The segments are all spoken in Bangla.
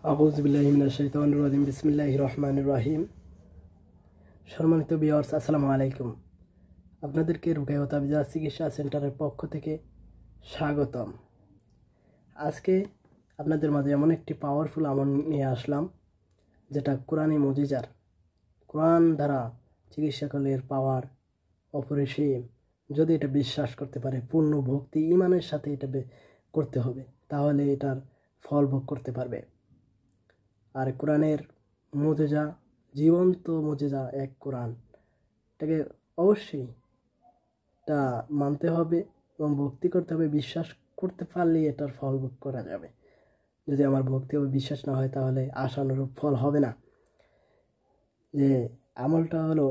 আউযু বিল্লাহি মিনাশ শাইতানির রাজিম। বিসমিল্লাহির রহমানির রহিম। সম্মানিত ভিউয়ার্স, আসসালামু আলাইকুম। আপনাদেরকে রুকায়া তাবিজা চিকিৎসা সেন্টারের পক্ষ থেকে স্বাগতম। আজকে আপনাদের মাঝে এমন একটি পাওয়ারফুল আমল নিয়ে আসলাম, যেটা কোরআনে মুজিজার। কোরআন দ্বারা চিকিৎসা করলে এর পাওয়ার অপরিসীম। যদি এটা বিশ্বাস করতে পারে, পূর্ণ ভক্তি ঈমানের সাথে এটা করতে হবে, তাহলে এটার ফল ভোগ করতে পারবে। আর কোরআনের মুজিজা, জীবন্ত মুজিজা এক কোরআন, এটাকে অবশ্যই এটা মানতে হবে এবং ভক্তি করতে হবে। বিশ্বাস করতে পারলেই এটার ফল ভোগ করা যাবে। যদি আমার ভক্তি ও বিশ্বাস না হয়, তাহলে আশানুরূপ ফল হবে না। যে আমলটা হলো,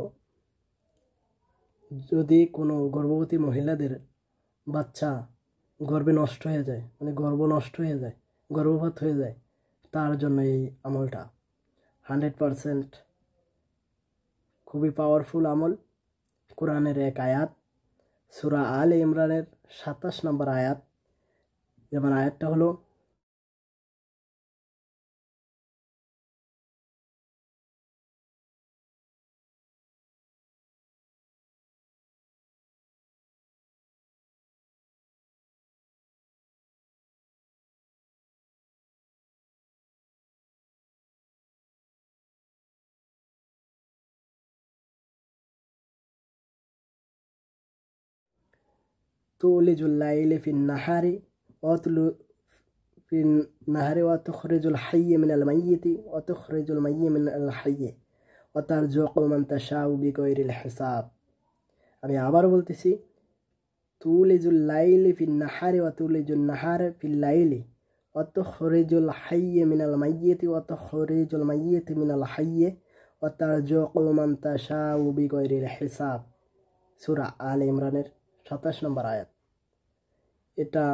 যদি কোনো গর্ভবতী মহিলাদের বাচ্চা গর্ভে নষ্ট হয়ে যায়, মানে গর্ভ নষ্ট হয়ে যায়, গর্ভপাত হয়ে যায়, তার জন্য এই আমলটা 100% খুবই পাওয়ারফুল আমল। কোরআনের এক আয়াত, সূরা আলে ইমরানের 27 নম্বর আয়াত। যেমন আয়াতটা হলো, তুলিজুল লাইলি ফিন নাহারি ফিন নাহারি ওয়া তুখরিজুল হাইয়্য মিনাল মাইয়্যিতি ওয়া তুখরিজুল মাইয়্যিতা মিনাল হাইয়্যি ওয়া তারযুকু মান তাশাউ বিগাইরিল হিসাব। আমি আবার বলতেছি, তুলিজুল লাইলি ফিন নাহারি ওয়া তুলিজুল নাহারা ফিল লাইলি ওয়া তুখরিজুল হাইয়্য মিনাল মাইয়্যিতি ওয়া তুখরিজুল মাইয়্যিতা মিনাল হাইয়্যি ওয়া তারযুকু মান তাশাউ বিগাইরিল হিসাব। সূরা আলে ইমরানের 27 নম্বর আয়াত। এটা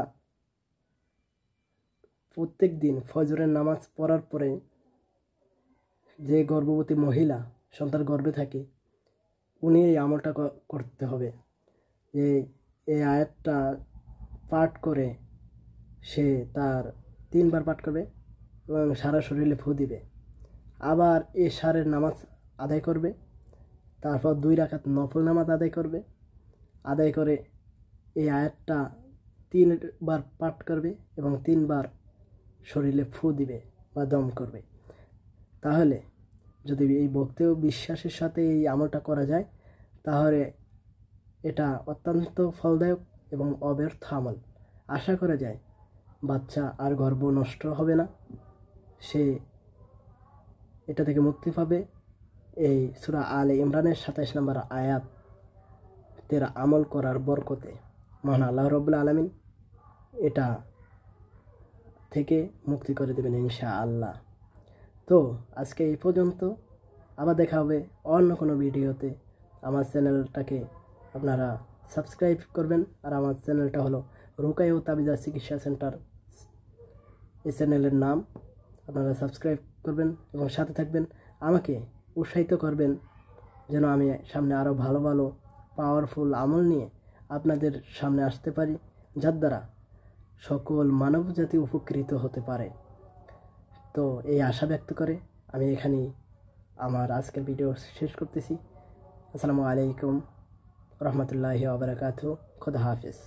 প্রত্যেক দিন ফজরের নামাজ পড়ার পরে যে গর্ভবতী মহিলা সন্তান গর্ভে থাকে, উনি এই আমলটা করতে হবে। যে এই আয়াতটা পাঠ করে সে তার 3 বার পাঠ করবে এবং সারা শরীরে ফু দিবে। আবার এশারের নামাজ আদায় করবে, তারপর 2 রাকাত নফল নামাজ আদায় করবে। আদায় করে এই আয়াতটা 3 বার পাঠ করবে এবং 3 বার শরীরে ফু দিবে বা দম করবে। তাহলে যদি এই ভক্তি ও বিশ্বাসের সাথে এই আমলটা করা যায়, তাহলে এটা অত্যন্ত ফলদায়ক এবং অব্যর্থ আমল। আশা করা যায় বাচ্চা আর গর্ভ নষ্ট হবে না, সে এটা থেকে মুক্তি পাবে। এই সূরা আলে ইমরানের 27 নম্বর আয়াত তেরা আমল করার বরকতে মহান আল্লাহ রাব্বুল আলামিন এটা থেকে মুক্তি করে দেবেন ইনশাআল্লাহ। তো আজকে এই পর্যন্ত, আবার দেখা হবে অন্য কোনো ভিডিওতে। আমার চ্যানেলটাকে আপনারা সাবস্ক্রাইব করবেন। আর আমার চ্যানেলটা হলো রুকায়া তাবিজা চিকিৎসা সেন্টার, এই চ্যানেলের নাম। আপনারা সাবস্ক্রাইব করবেন এবং সাথে থাকবেন, আমাকে উৎসাহিত করবেন যেন আমি সামনে আরও ভালো ভালো পাওয়ারফুল আমল নিয়ে আপনাদের সামনে আসতে পারি, যার দ্বারা সকল মানব জাতি উপকৃত হতে পারে। তো এই আশা ব্যক্ত করে আমি এখানেই আমার আজকের ভিডিও শেষ করতেছি। আসসালামু আলাইকুম রহমতুল্লাহি ওয়া বারাকাতুহু। খোদা হাফেজ।